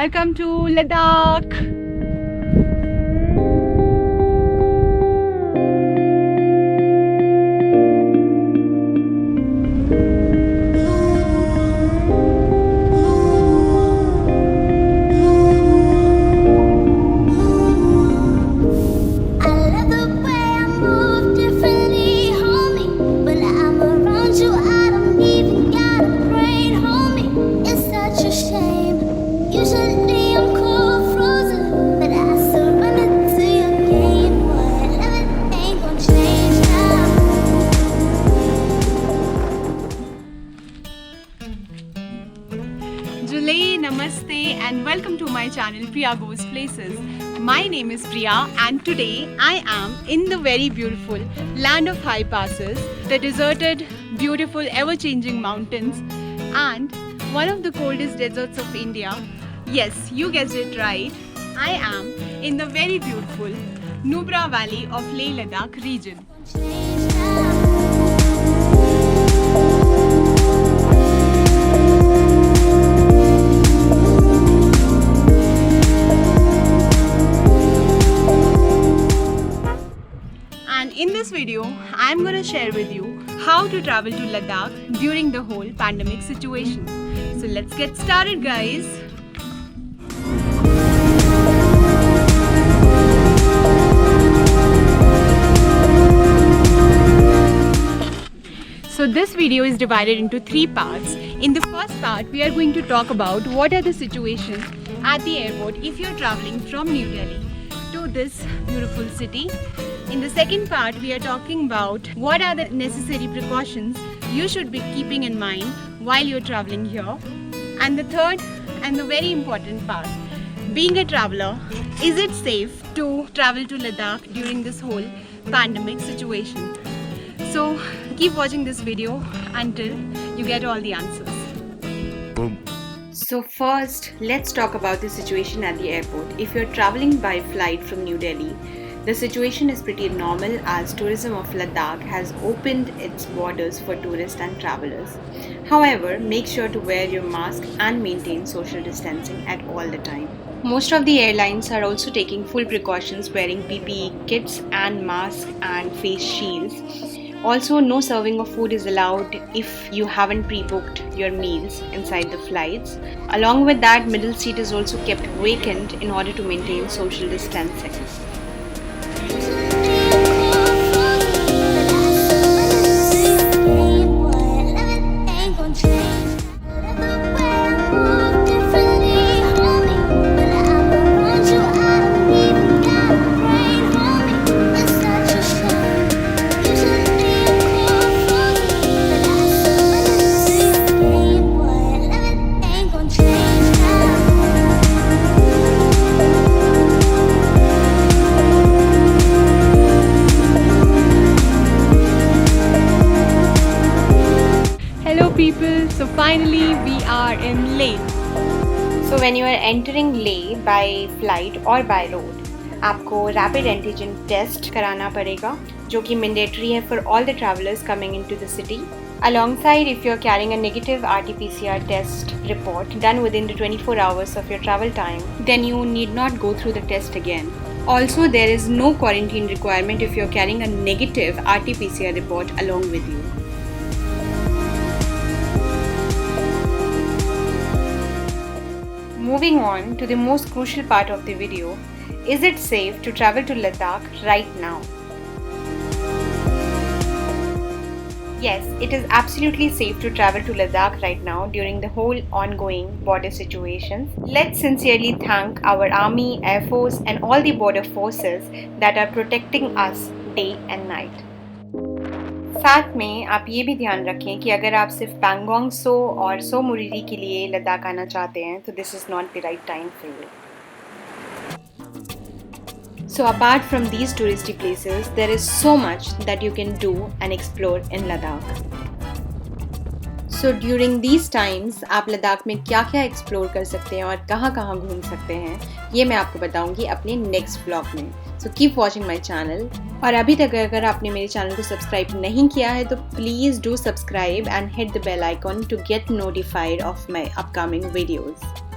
Welcome to Ladakh. Julay, namaste and welcome to my channel Priya Goes Places. My name is Priya and today I am in the very beautiful land of high passes, the deserted, beautiful, ever-changing mountains and one of the coldest deserts of India. Yes, you guessed it right. I am in the very beautiful Nubra Valley of Leh Ladakh region. In this video, I am going to share with you how to travel to Ladakh during the whole pandemic situation. So let's get started, guys. So this video is divided into 3 parts. In the first part, we are going to talk about what are the situations at the airport if you're traveling from New Delhi to this beautiful city. In the second part, we are talking about what are the necessary precautions you should be keeping in mind while you're traveling here. And the third and the very important part, being a traveler, is it safe to travel to Ladakh during this whole pandemic situation? So keep watching this video until you get all the answers. So first, let's talk about the situation at the airport. If you're traveling by flight from New Delhi, the situation is pretty normal as tourism of Ladakh has opened its borders for tourists and travelers. However, make sure to wear your mask and maintain social distancing at all the time. Most of the airlines are also taking full precautions wearing PPE kits and masks and face shields. Also, no serving of food is allowed if you haven't pre-booked your meals inside the flights. Along with that, middle seat is also kept vacant in order to maintain social distancing. People, so finally we are in Leh. So when you are entering Leh by flight or by road, आपको rapid antigen test कराना पड़ेगा, जो कि mandatory है for all the travelers coming into the city. Alongside, if you are carrying a negative RT-PCR test report done within the 24 hours of your travel time, then you need not go through the test again. Also, there is no quarantine requirement if you are carrying a negative RT-PCR report along with you. Moving on to the most crucial part of the video, is it safe to travel to Ladakh right now? Yes, it is absolutely safe to travel to Ladakh right now during the whole ongoing border situation. Let's sincerely thank our Army, Air Force and all the border forces that are protecting us day and night. साथ में आप ये भी ध्यान रखें कि अगर आप सिर्फ पैंगोंग सो और सो मुरीरी के लिए लद्दाख आना चाहते हैं तो this is not the right time for you. So apart from these touristy places, there is so much that you can do and explore in Ladakh. So during these times, आप लद्दाख में क्या-क्या एक्सप्लोर कर सकते हैं और कहाँ-कहाँ घूम सकते हैं, ये मैं आपको बताऊंगी अपने नेक्स्ट व्लॉग में. So keep watching my channel. और अभी तक अगर आपने मेरे चैनल को सब्सक्राइब नहीं किया है तो please do subscribe and hit the bell icon to get notified of my upcoming videos.